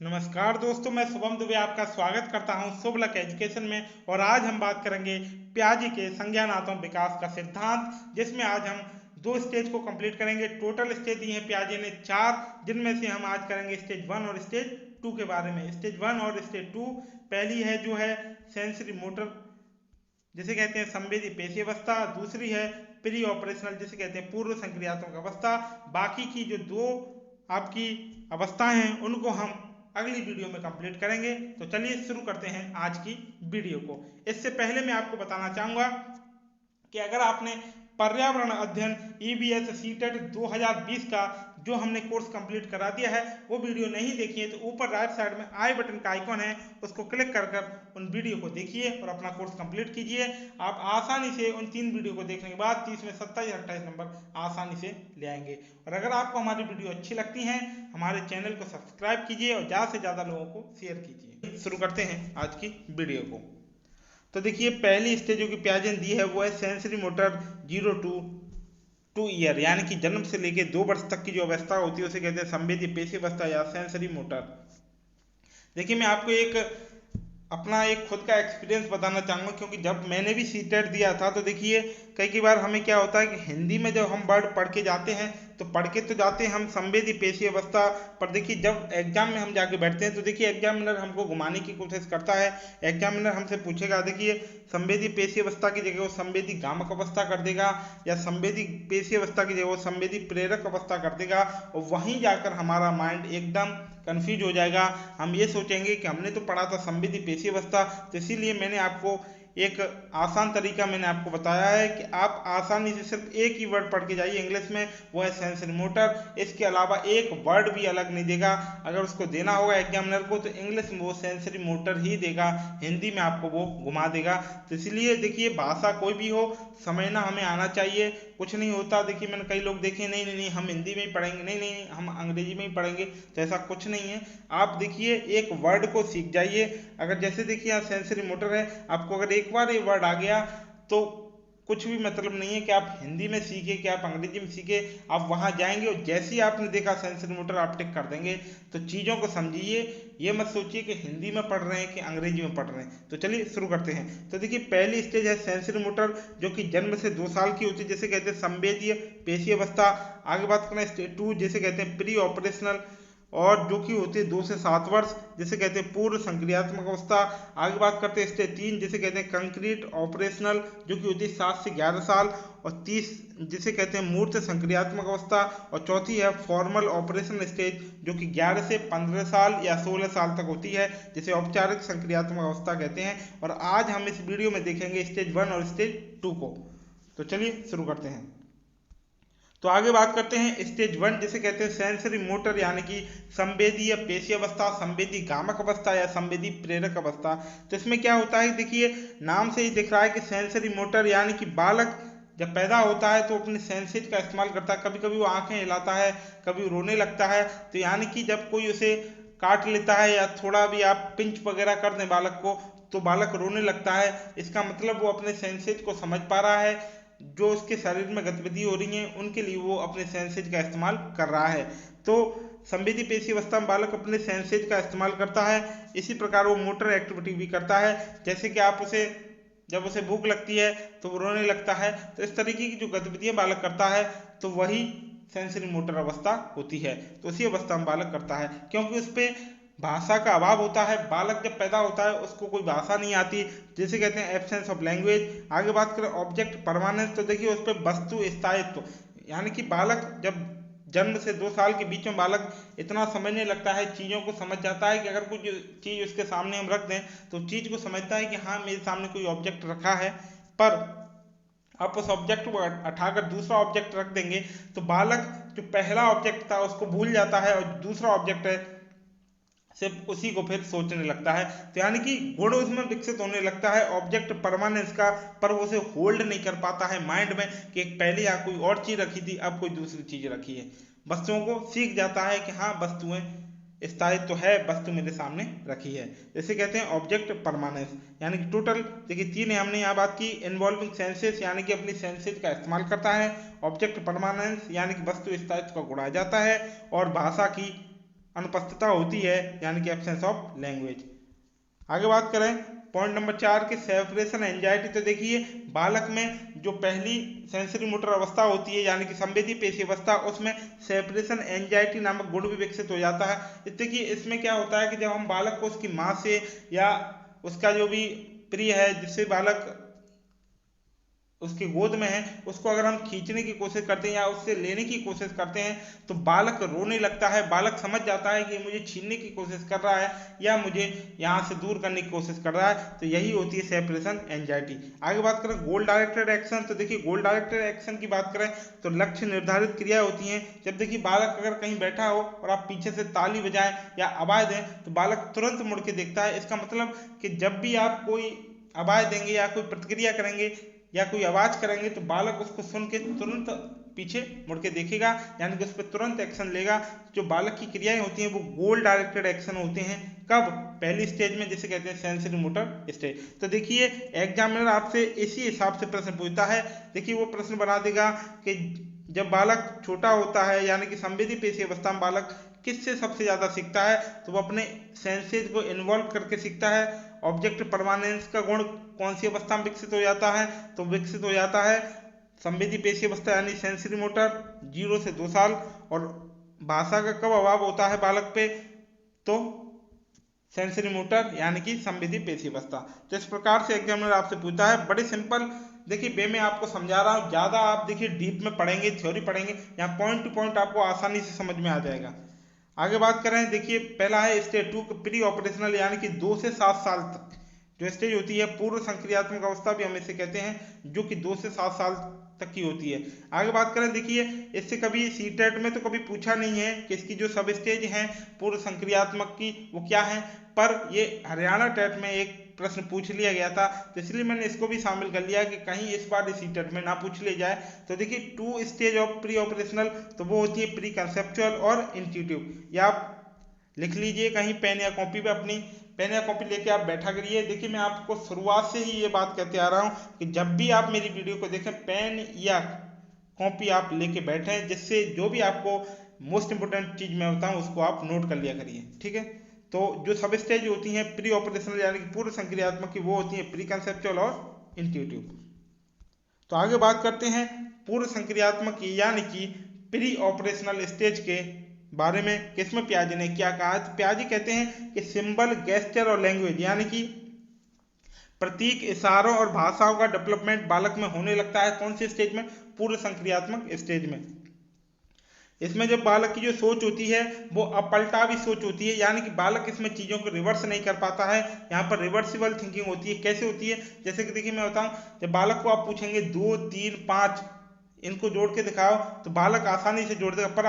नमस्कार दोस्तों, मैं शुभम दुबे आपका स्वागत करता हूं शुभ लक एजुकेशन में। और आज हम बात करेंगे प्याजी के संज्ञानात्मक विकास का सिद्धांत, जिसमें आज हम दो स्टेज को कंप्लीट करेंगे। टोटल स्टेज दिए हैं प्याजी ने 4, जिनमें से हम आज करेंगे स्टेज 1 और स्टेज 2 के बारे में। स्टेज 1 और स्टेज 2, पहली है जो है सेंसरी मोटर जिसे कहते हैं संवेदी पेशी अवस्था, दूसरी है प्री ऑपरेशनल जिसे कहते हैं पूर्व संक्रियात्मक अवस्था। बाकी की जो दो आपकी अवस्थाएं हैं उनको हम अगली वीडियो में कंप्लीट करेंगे। तो चलिए शुरू करते हैं आज की वीडियो को। इससे पहले मैं आपको बताना चाहूँगा कि अगर आपने पर्यावरण अध्ययन EBS सीटेट 2020 का जो हमने कोर्स कंप्लीट करा दिया है वो वीडियो नहीं देखी है तो ऊपर राइट साइड में आई बटन का आइकॉन है, उसको क्लिक कर कर उन वीडियो को देखिए और अपना कोर्स कंप्लीट कीजिए। आप आसानी से उन 3 वीडियो को देखने के बाद 30 में 27 28 नंबर आसानी से ले आएंगे। और अगर आपको हमारी वीडियो अच्छी लगती हैं, हमारे चैनल को सब्सक्राइब कीजिए और ज़्यादा से ज़्यादा लोगों को शेयर कीजिए। शुरू करते हैं आज की वीडियो को। तो देखिए, पहली स्टेज जो कि प्याजी ने दी है वो है सेंसरी मोटर 0 to 2 ईयर, यानी कि जन्म से लेके 2 वर्ष तक की जो अवस्था होती है उसे कहते हैं संवेदी पेशी अवस्था या सेंसरी मोटर। देखिए, मैं आपको अपना एक खुद का एक्सपीरियंस बताना चाहूँगा, क्योंकि जब मैंने भी सीटेट दिया था तो देखिए कई बार हमें क्या होता है कि हिंदी में जब हम वर्ड पढ़ के जाते हैं तो पढ़ के तो जाते हैं हम संवेदी पेशी अवस्था, पर देखिए जब एग्जाम में हम जाके बैठते हैं तो देखिए एग्जामिनर हमको घुमाने की कोशिश करता है। एग्जामिनर हमसे पूछेगा, देखिए संवेदी पेशी अवस्था की जगह वो संवेदी गामक अवस्था कर देगा, या संवेदी पेशी अवस्था की जगह वो संवेदी प्रेरक अवस्था कर देगा, और वहीं जाकर हमारा माइंड एकदम कंफ्यूज हो जाएगा। हम ये सोचेंगे कि हमने तो पढ़ा था संवेदी पेशी अवस्था। तो इसीलिए मैंने आपको एक आसान तरीका मैंने आपको बताया है कि आप आसानी से सिर्फ एक ही वर्ड पढ़ के जाइए इंग्लिश में, वो है सेंसरी मोटर। इसके अलावा एक वर्ड भी अलग नहीं देगा। अगर उसको देना होगा एग्जामिनर को तो इंग्लिश में वो सेंसरी मोटर ही देगा, हिंदी में आपको वो घुमा देगा। तो इसलिए देखिए, भाषा कोई भी हो समझना हमें आना चाहिए, कुछ नहीं होता। देखिए मैंने कई लोग देखे, नहीं नहीं नहीं हम हिंदी में ही पढ़ेंगे, नहीं नहीं हम अंग्रेजी में ही पढ़ेंगे, तो ऐसा कुछ नहीं है। आप देखिए एक वर्ड को सीख जाइए। अगर जैसे देखिए यहाँ सेंसरी मोटर है, आपको अगर एक बार ये वर्ड आ गया तो कुछ भी मतलब नहीं है कि आप हिंदी में सीखे कि आप अंग्रेजी में सीखे। आप वहां जाएंगे और जैसे ही आपने देखा सेंसरी मोटर आप टिक कर देंगे। तो चीज़ों को समझिए, ये मत सोचिए कि हिंदी में पढ़ रहे हैं कि अंग्रेजी में पढ़ रहे हैं। तो चलिए शुरू करते हैं। तो देखिए पहली स्टेज है सेंसरी मोटर, जो कि जन्म से 2 साल की होती है, जिसे कहते हैं संवेदीय पेशी अवस्था। आगे बात करें स्टेज 2 जिसे कहते हैं प्री ऑपरेशनल, और जो कि होती है 2 से 7 वर्ष, जिसे कहते हैं पूर्व संक्रियात्मक अवस्था। आगे बात करते हैं स्टेज 3 जिसे कहते हैं कंक्रीट ऑपरेशनल, जो कि होती है 7 से 11 साल। और 30 जिसे कहते हैं मूर्त संक्रियात्मक अवस्था। और चौथी है फॉर्मल ऑपरेशन स्टेज, जो कि 11 से 15 साल या 16 साल तक होती है, जिसे औपचारिक संक्रियात्मक अवस्था कहते हैं। और आज हम इस वीडियो में देखेंगे स्टेज 1 और स्टेज 2 को। तो चलिए शुरू करते हैं। तो आगे बात करते हैं स्टेज 1 जिसे कहते हैं सेंसरी मोटर, यानी कि संवेदी या पेशी अवस्था, संवेदी गामक अवस्था या संवेदी प्रेरक अवस्था। तो इसमें क्या होता है, देखिए नाम से ही दिख रहा है कि सेंसरी मोटर, यानी कि बालक जब पैदा होता है तो अपने सेंसेज का इस्तेमाल करता है। कभी कभी वो आंखें हिलाता है, कभी रोने लगता है। तो यानी कि जब कोई उसे काट लेता है या थोड़ा भी आप पिंच वगैरह कर दें बालक को तो बालक रोने लगता है। इसका मतलब वो अपने सेंसेज को समझ पा रहा है, जो उसके शरीर में गतिविधि हो रही है उनके लिए वो अपने सेंसेज का इस्तेमाल कर रहा है। तो संवेदी पेशी अवस्था में बालक अपने सेंसेज का इस्तेमाल करता है। इसी प्रकार वो मोटर एक्टिविटी भी करता है, जैसे कि आप उसे जब उसे भूख लगती है तो वो रोने लगता है। तो इस तरीके की जो गतिविधियां बालक करता है तो वही सेंसरी मोटर अवस्था होती है। तो उसी अवस्था में बालक करता है, क्योंकि उस पर भाषा का अभाव होता है। बालक जब पैदा होता है उसको कोई भाषा नहीं आती, जिसे कहते हैं एब्सेंस ऑफ लैंग्वेज। आगे बात करें ऑब्जेक्ट परमानेंस, तो देखिए उस पर वस्तु स्थायित्व, यानी कि बालक जब जन्म से 2 साल के बीच में बालक इतना समझने लगता है, चीज़ों को समझ जाता है कि अगर कुछ चीज़ उसके सामने हम रख दें तो चीज़ को समझता है कि हाँ मेरे सामने कोई ऑब्जेक्ट रखा है। पर आप उस ऑब्जेक्ट को उठाकर दूसरा ऑब्जेक्ट रख देंगे तो बालक जो पहला ऑब्जेक्ट था उसको भूल जाता है और दूसरा ऑब्जेक्ट है सिर्फ उसी को फिर सोचने लगता है। तो यानी कि गुण उसमें विकसित होने लगता है ऑब्जेक्ट परमानेंस का, पर वो उसे होल्ड नहीं कर पाता है माइंड में कि पहले यहाँ कोई और चीज़ रखी थी अब कोई दूसरी चीज़ रखी है। वस्तुओं को सीख जाता है कि हाँ वस्तुएं स्थायित्व तो है, वस्तु मेरे सामने रखी है। जैसे कहते हैं ऑब्जेक्ट परमानेंस, यानी कि टोटल देखिए 3 हमने यहाँ बात की। इन्वॉल्विंग सेंसेस, यानी कि अपनी सेंसेस का इस्तेमाल करता है। ऑब्जेक्ट परमानेंस, यानी कि वस्तु स्थायित्व का गुण आ जाता है। और भाषा की अनुपस्थितता होती है, यानी कि एब्सेंस ऑफ लैंग्वेज। आगे बात करें पॉइंट नंबर 4 के सेपरेशन एंजाइटी, तो देखिए बालक में जो पहली सेंसरी मोटर अवस्था होती है यानी कि संवेदी पेशी अवस्था, उसमें सेपरेशन एंजाइटी नामक गुण भी विकसित हो जाता है। देखिए इसमें क्या होता है कि जब हम बालक को उसकी माँ से या उसका जो भी प्रिय है जिससे बालक उसकी गोद में है, उसको अगर हम खींचने की कोशिश करते हैं या उससे लेने की कोशिश करते हैं तो बालक रोने लगता है। बालक समझ जाता है कि मुझे छीनने की कोशिश कर रहा है या मुझे यहाँ से दूर करने की कोशिश कर रहा है, तो यही होती है सेपरेशन एंजाइटी। आगे बात करें गोल डायरेक्टेड एक्शन, तो देखिए गोल डायरेक्टेड एक्शन की बात करें तो लक्ष्य निर्धारित क्रिया होती है। जब देखिए बालक अगर कहीं बैठा हो और आप पीछे से ताली बजाएं या आवाज़ दें तो बालक तुरंत मुड़ के देखता है। इसका मतलब कि जब भी आप कोई आवाज़ देंगे या कोई प्रतिक्रिया करेंगे या कोई आवाज करेंगे तो बालक उसको सुन के तुरंत पीछे मुड़ के देखेगा, यानी कि उस पर तुरंत एक्शन लेगा। जो बालक की क्रियाएं होती हैं वो गोल डायरेक्टेड एक्शन होते हैं। कब? पहली स्टेज में, जिसे कहते हैं सेंसरी मोटर स्टेज। तो देखिए एग्जामिनर आपसे इसी हिसाब से प्रश्न पूछता है। देखिए वो प्रश्न बना देगा कि जब बालक छोटा होता है यानी कि संवेदी पेशी अवस्था में बालक किससे सबसे ज्यादा सीखता है, तो वो अपने सेंसेज को इन्वॉल्व करके सीखता है। ऑब्जेक्ट परमानेंस का गुण कौन सी अवस्था में विकसित हो जाता है, तो विकसित हो जाता है संवेदी पेशी अवस्था यानी सेंसरी मोटर 0 से 2 साल। और भाषा का कब अभाव होता है बालक पे, तो सेंसरी मोटर यानी कि संवेदी पेशी अवस्था। तो इस प्रकार से एग्जामिनर आपसे पूछता है। बड़े सिंपल देखिए वे मैं आपको समझा रहा हूँ, ज़्यादा आप देखिए डीप में पढ़ेंगे, थ्योरी पढ़ेंगे, यहाँ पॉइंट टू पॉइंट आपको आसानी से समझ में आ जाएगा। आगे बात करें, देखिए पहला है स्टेज 2 प्री ऑपरेशनल यानी कि 2 से 7 साल तक जो स्टेज होती है, पूर्व संक्रियात्मक अवस्था भी हम इसे कहते हैं, जो कि 2 से 7 साल तक की होती है। आगे बात करें, देखिए इससे कभी सीटेट में तो कभी पूछा नहीं है कि इसकी जो सब स्टेज हैं पूर्व संक्रियात्मक की वो क्या है, पर ये हरियाणा टेट में एक प्रश्न पूछ लिया गया था, तो इसलिए मैंने इसको भी शामिल कर लिया कि कहीं इस बार सीटेट में ना पूछ ले जाए। तो देखिए 2 स्टेज ऑफ प्री ऑपरेशनल, तो वो होती है प्री कंसेप्चुअल और इंट्यूटिव। या आप लिख लीजिए कहीं पेन या कॉपी पे, अपनी पेन या कॉपी लेके आप बैठा करिए। देखिए मैं आपको शुरुआत से ही ये बात कहते आ रहा हूँ कि जब भी आप मेरी वीडियो को देखें पेन या कॉपी आप लेके बैठें, जिससे जो भी आपको मोस्ट इंपोर्टेंट चीज मैं बताऊँ उसको आप नोट कर लिया करिए, ठीक है। तो जो सब स्टेज होती हैं प्री ऑपरेशनल यानी कि पूर्व संक्रियात्मक की, वो होती है प्री कंसेप्चुअल और इंट्यूटिव। तो आगे बात करते हैं पूर्व संक्रियात्मक यानी कि प्री ऑपरेशनल स्टेज के बारे में। किसमें पियाजे ने क्या कहा, तो पियाजे कहते हैं कि सिंबल, गेस्चर और लैंग्वेज यानी कि प्रतीक, इशारों और भाषाओं का डेवलपमेंट बालक में होने लगता है। कौन से स्टेज में? पूर्व संक्रियात्मक स्टेज में। इसमें जब बालक की जो सोच होती है वो अपलटावी सोच होती है, यानी कि बालक इसमें चीज़ों को रिवर्स नहीं कर पाता है। यहाँ पर रिवर्सिबल थिंकिंग होती है। कैसे होती है? जैसे कि देखिए मैं बताऊँ, जब बालक को आप पूछेंगे 2, 3, 5 इनको जोड़ के दिखाओ तो बालक आसानी से जोड़ देगा, पर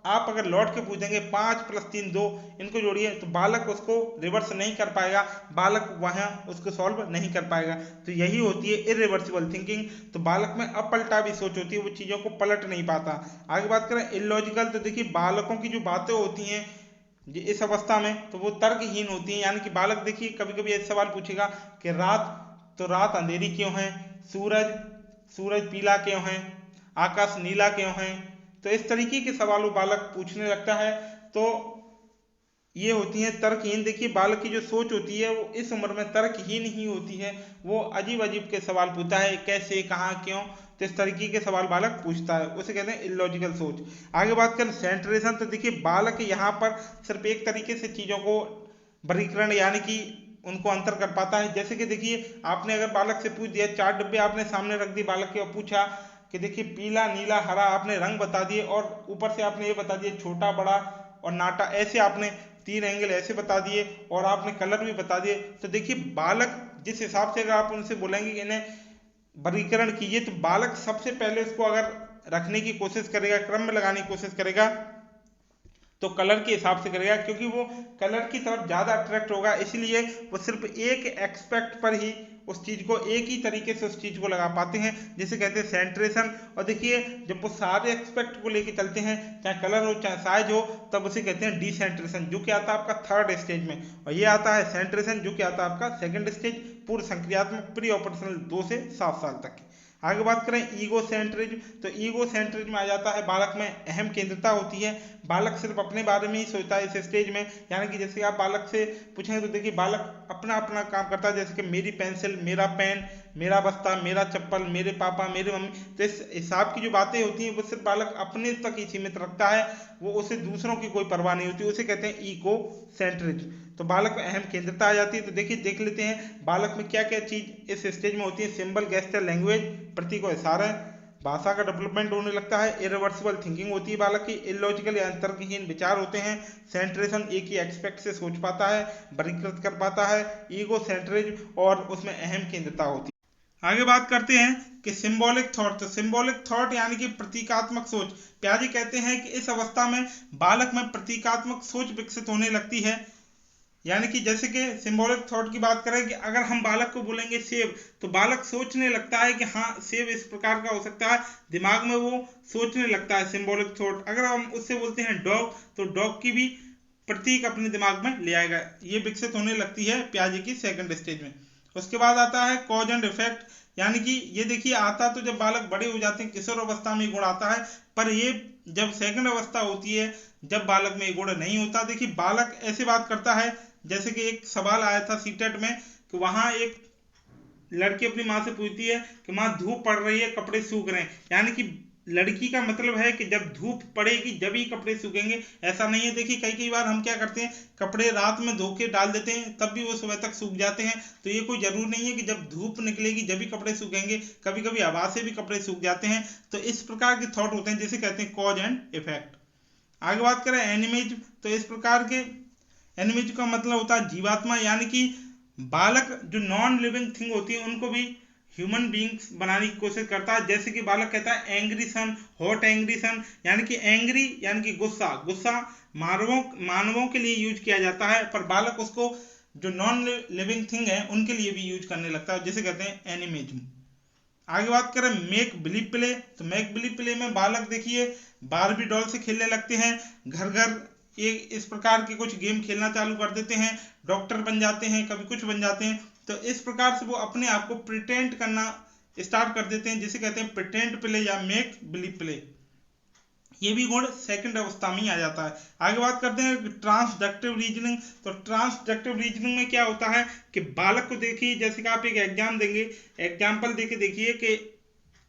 आप अगर लौट के पूछेंगे 5 + 3 2 इनको जोड़िए, तो बालक उसको रिवर्स नहीं कर पाएगा, बालक वहाँ उसको सॉल्व नहीं कर पाएगा। तो यही होती है इरिवर्सिबल थिंकिंग। तो बालक में अपलटावी सोच होती है, वो चीज़ों को पलट नहीं पाता। आगे बात करें इलॉजिकल, तो देखिए बालकों की जो बातें होती हैं इस अवस्था में तो वो तर्कहीन होती हैं। यानी कि बालक देखिए कभी कभी ऐसा सवाल पूछेगा कि रात अंधेरी क्यों है, सूरज पीला क्यों है, आकाश नीला क्यों है। तो इस तरीके के सवाल वो बालक पूछने लगता है। तो ये होती है तर्कहीन। देखिए बालक की जो सोच होती है वो इस उम्र में तर्कहीन ही होती है, वो अजीब अजीब के सवाल पूछता है, कैसे, कहाँ, क्यों। तो इस तरीके के सवाल बालक पूछता है, उसे कहते हैं इलॉजिकल सोच। आगे बात करें सेंट्रेशन, तो देखिए बालक यहाँ पर सिर्फ एक तरीके से चीज़ों को वर्गीकरण यानी कि उनको अंतर कर पाता है। जैसे कि देखिए आपने अगर बालक से पूछ दिया, 4 डिब्बे आपने सामने रख दी बालक के और पूछा कि देखिए पीला, नीला, हरा, आपने रंग बता दिए और ऊपर से आपने ये बता दिए छोटा, बड़ा और नाटा, ऐसे आपने 3 एंगल ऐसे बता दिए और आपने कलर भी बता दिए। तो देखिए बालक जिस हिसाब से अगर आप उनसे बोलेंगे कि इन्हें वर्गीकरण कीजिए, तो बालक सबसे पहले उसको अगर रखने की कोशिश करेगा, क्रम में लगाने की कोशिश करेगा, तो कलर के हिसाब से करेगा, क्योंकि वो कलर की तरफ ज़्यादा अट्रैक्ट होगा। इसलिए वो सिर्फ एक एक्सपेक्ट पर ही उस चीज़ को, एक ही तरीके से उस चीज़ को लगा पाते हैं, जिसे कहते हैं सेंट्रेशन। और देखिए जब वो सारे एक्सपेक्ट को लेके चलते हैं, चाहे कलर हो चाहे साइज हो, तब उसे कहते हैं डिसेंट्रेशन, जो कि आता है आपका 3rd स्टेज में। और ये आता है सेंट्रेशन, जो कि आता है आपका 2nd स्टेज, पूर्व संक्रियात्मक प्री ऑपरेशनल 2 से 7 साल तक। आगे बात करें ईगो सेंट्रिज्म, तो ईगो सेंट्रिज्म में आ जाता है बालक में अहम केंद्रता होती है। बालक सिर्फ अपने बारे में ही सोचता है इस स्टेज में, यानी कि जैसे आप बालक से पूछेंगे तो देखिए बालक अपना अपना काम करता है, जैसे कि मेरी पेंसिल, मेरा पेन, मेरा बस्ता, मेरा चप्पल, मेरे पापा, मेरे मम्मी। तो इस हिसाब की जो बातें होती हैं वो सिर्फ बालक अपने तक ही सीमित रखता है, वो उसे दूसरों की कोई परवाह नहीं होती, उसे कहते हैं ईगो सेंट्रिज्म। तो बालक में अहम केंद्रता आ जाती है। तो देखिए देख लेते हैं बालक में क्या क्या चीज इस स्टेज में होती है। सिंबल, गेस्चर, लैंग्वेज, प्रतीक और इशारा, भाषा का डेवलपमेंट होने लगता है। इरिवर्सिबल थिंकिंग होती है बालक की। इलॉजिकल या तर्कहीन विचार होते हैं। सेंट्रेशन, एक ही एक्सपेक्ट से सोच पाता है, वर्गीकृत कर पाता है। ईगो सेंट्रिज्म और उसमें अहम केंद्रता होती है। आगे बात करते हैं कि सिंबॉलिक थॉट। तो सिंबॉलिक थॉट यानी कि प्रतीकात्मक सोच। पियाजे कहते हैं कि इस अवस्था में बालक में प्रतीकात्मक सोच विकसित होने लगती है। यानी कि जैसे कि सिंबॉलिक थॉट की बात करें कि अगर हम बालक को बोलेंगे सेब, तो बालक सोचने लगता है कि हाँ सेब इस प्रकार का हो सकता है, दिमाग में वो सोचने लगता है सिंबॉलिक थॉट। अगर हम उससे बोलते हैं डॉग, तो डॉग की भी प्रतीक अपने दिमाग में ले आएगा। ये विकसित होने लगती है पियाजे की सेकंड स्टेज में। उसके बाद आता है कॉज एंड इफेक्ट, यानी कि ये देखिए आता तो जब बालक बड़े हो जाते हैं, किशोर अवस्था में गुण आता है, पर ये जब सेकंड अवस्था होती है, जब बालक में ये गुण नहीं होता। देखिए बालक ऐसे बात करता है, जैसे कि एक सवाल आया था सीटेट में कि वहां एक लड़की अपनी माँ से पूछती है कि माँ धूप पड़ रही है, कपड़े सूख रहे हैं। यानी कि लड़की का मतलब है कि जब धूप पड़ेगी जब ही कपड़े सूखेंगे, ऐसा नहीं है। देखिए कई कई बार हम क्या करते हैं, कपड़े रात में धो के डाल देते हैं, तब भी वो सुबह तक सूख जाते हैं। तो ये कोई जरूर नहीं है कि जब धूप निकलेगी जब ही कपड़े सूखेंगे, कभी कभी हवा से भी कपड़े सूख जाते हैं। तो इस प्रकार के थॉट होते हैं जिसे कहते हैं कॉज एंड इफेक्ट। आगे बात करें एनिमिज्म, तो इस प्रकार के एनिमिज्म का मतलब होता है जीवात्मा, यानी कि बालक जो नॉन लिविंग थिंग होती है उनको भी ह्यूमन बींग्स बनाने की कोशिश करता है। जैसे कि बालक कहता है एंग्री सन, हॉट एंग्री सन, यानी कि एंग्री यानी कि गुस्सा, गुस्सा मानवों के लिए यूज किया जाता है, पर बालक उसको जो नॉन लिविंग थिंग है उनके लिए भी यूज करने लगता है, जिसे कहते हैं एनिमिज्म। आगे बात करें मेक बिलीव प्ले, तो मेक बिलीव प्ले में बालक देखिए बारबी डॉल से खेलने लगते हैं, घर घर ये इस प्रकार के कुछ गेम खेलना चालू कर देते हैं, डॉक्टर बन जाते हैं, कभी कुछ बन जाते हैं। तो इस प्रकार से वो अपने आप को प्रिटेंड करना स्टार्ट कर देते हैं, जिसे कहते हैं प्रिटेंड प्ले या मेक बिलीव प्ले। ये भी गुण सेकंड अवस्था में ही आ जाता है। आगे बात करते हैं ट्रांसडक्टिव रीजनिंग। तो ट्रांसडक्टिव रीजनिंग में क्या होता है कि बालक को देखिए, जैसे कि आप एक एग्जाम देंगे, एग्जाम्पल देके देखिए कि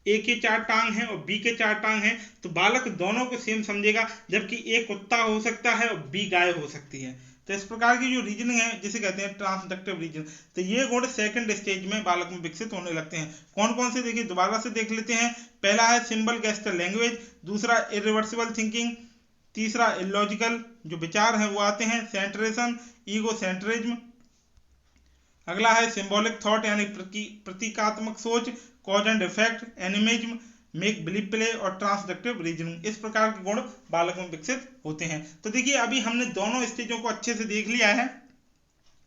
ए के 4 टांग हैं और बी के 4 टांग हैं, तो बालक दोनों को सेम समझेगा, जबकि एक कुत्ता हो सकता है और बी गाय हो सकती है। तो इस प्रकार की जो रीजनिंग है जिसे कहते हैं ट्रांसडक्टिव रीजनिंग, तो ये गुण सेकंड स्टेज में बालक में विकसित होने लगते हैं। कौन कौन से देखिए दोबारा से देख लेते हैं। पहला है सिंबल गेस्चर लैंग्वेज, दूसरा इरिवर्सिबल थिंकिंग, तीसरा इलॉजिकल जो विचार हैं वो आते हैं, सेंट्रेशन, ईगो सेंट्रिज्म। अगला है सिंबॉलिक थॉट यानी प्रतीकात्मक सोच, cause and effect, animism, make believe play और ट्रांसडक्टिव रीजनिंग। इस प्रकार के गुण बालक में विकसित होते हैं। तो देखिए अभी हमने दोनों स्टेजों को अच्छे से देख लिया है।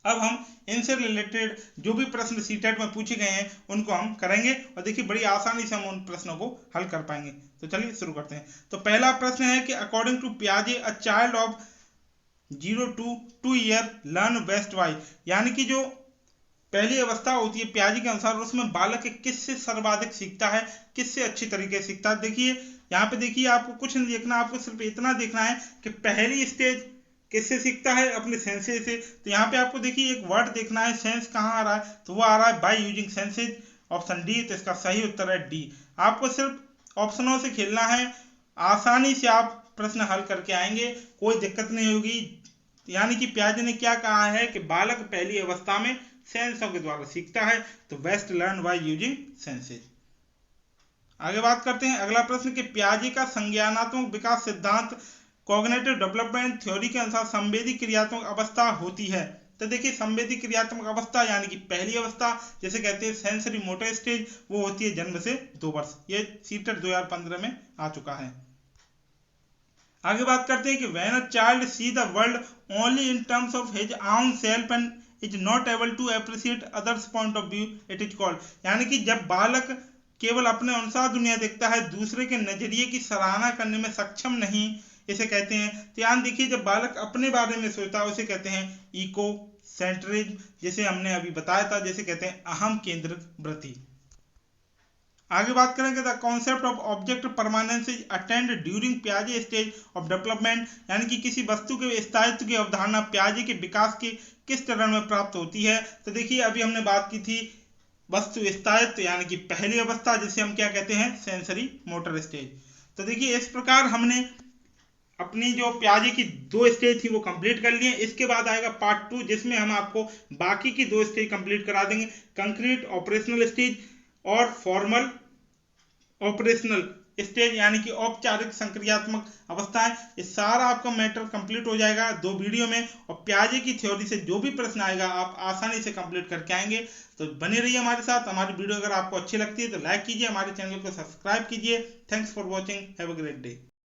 अब हम इनसे रिलेटेड जो भी प्रश्न सीटेट में पूछे गए हैं उनको हम करेंगे, और देखिए बड़ी आसानी से हम उन प्रश्नों को हल कर पाएंगे। तो चलिए शुरू करते हैं। तो पहला प्रश्न है कि अकॉर्डिंग टू पियाजे a child of 0 to 2 year learn best by, यानी कि जो पहली अवस्था होती है पियाजे के अनुसार, उसमें बालक किससे सर्वाधिक सीखता है, किससे अच्छी तरीके से सीखता है। देखिए यहाँ पे देखिए आपको कुछ नहीं देखना, आपको सिर्फ इतना देखना है कि पहली स्टेज किससे सीखता है, अपने सेंसेस से। तो यहाँ पे आपको देखिए एक वर्ड देखना है, सेंस कहाँ आ रहा है, तो वो आ रहा है by using senses, option D. तो इसका सही उत्तर है डी। आपको सिर्फ ऑप्शनों से खेलना है, आसानी से आप प्रश्न हल करके आएंगे, कोई दिक्कत नहीं होगी। यानी कि पियाजे ने क्या कहा है कि बालक पहली अवस्था में सेंसों के द्वारा सीखता है, तो best learn by using senses. आगे बात करते हैं अगला प्रश्न कि पियाजे का संज्ञानात्मक विकास सिद्धांत कॉग्निटिव डेवलपमेंट थ्योरी के अनुसार संवेदी क्रियात्मक अवस्था होती है। तो देखिए संवेदी क्रियात्मक अवस्था यानी कि पहली अवस्था जिसे कहते हैं सेंसरी मोटर स्टेज, वो होती है जन्म से 2 वर्ष। ये सीटेट 2015 में आ चुका है। आगे बात करते हैं कि when a child see the world only in terms of his own self and is not able to appreciate others point of view, it is called, यानी कि जब बालक केवल अपने अनुसार दुनिया देखता है, दूसरे के नजरिए की सराहना करने में सक्षम नहीं, इसे कहते हैं। ध्यान देखिए जब बालक अपने बारे में सोचता है उसे कहते हैं इको सेंट्रिज्म, जिसे हमने अभी बताया था, जिसे कहते हैं अहम केंद्रित वृत्ति। आगे बात करेंगे the concept of object permanence is attend during पियाजे स्टेज ऑफ डेवलपमेंट, यानी कि किसी वस्तु के स्थायित्व की अवधारणा पियाजे के विकास के किस चरण में प्राप्त होती है। तो देखिए अभी हमने बात की थी वस्तु स्थायित्व यानी कि पहली अवस्था, जिसे हम क्या कहते हैं, सेंसरी मोटर स्टेज। तो देखिए इस प्रकार हमने अपनी जो पियाजे की 2 स्टेज थी वो कंप्लीट कर लिए। इसके बाद आएगा पार्ट 2, जिसमें हम आपको बाकी की 2 स्टेज कंप्लीट करा देंगे, कंक्रीट ऑपरेशनल स्टेज और फॉर्मल ऑपरेशनल स्टेज, यानी कि औपचारिक संक्रियात्मक अवस्थाएं। ये सारा आपका मैटर कंप्लीट हो जाएगा 2 वीडियो में, और पियाजे की थ्योरी से जो भी प्रश्न आएगा आप आसानी से कंप्लीट करके आएंगे। तो बने रहिए हमारे साथ। हमारी वीडियो अगर आपको अच्छी लगती है तो लाइक कीजिए, हमारे चैनल को सब्सक्राइब कीजिए। Thanks for watching, have a great day.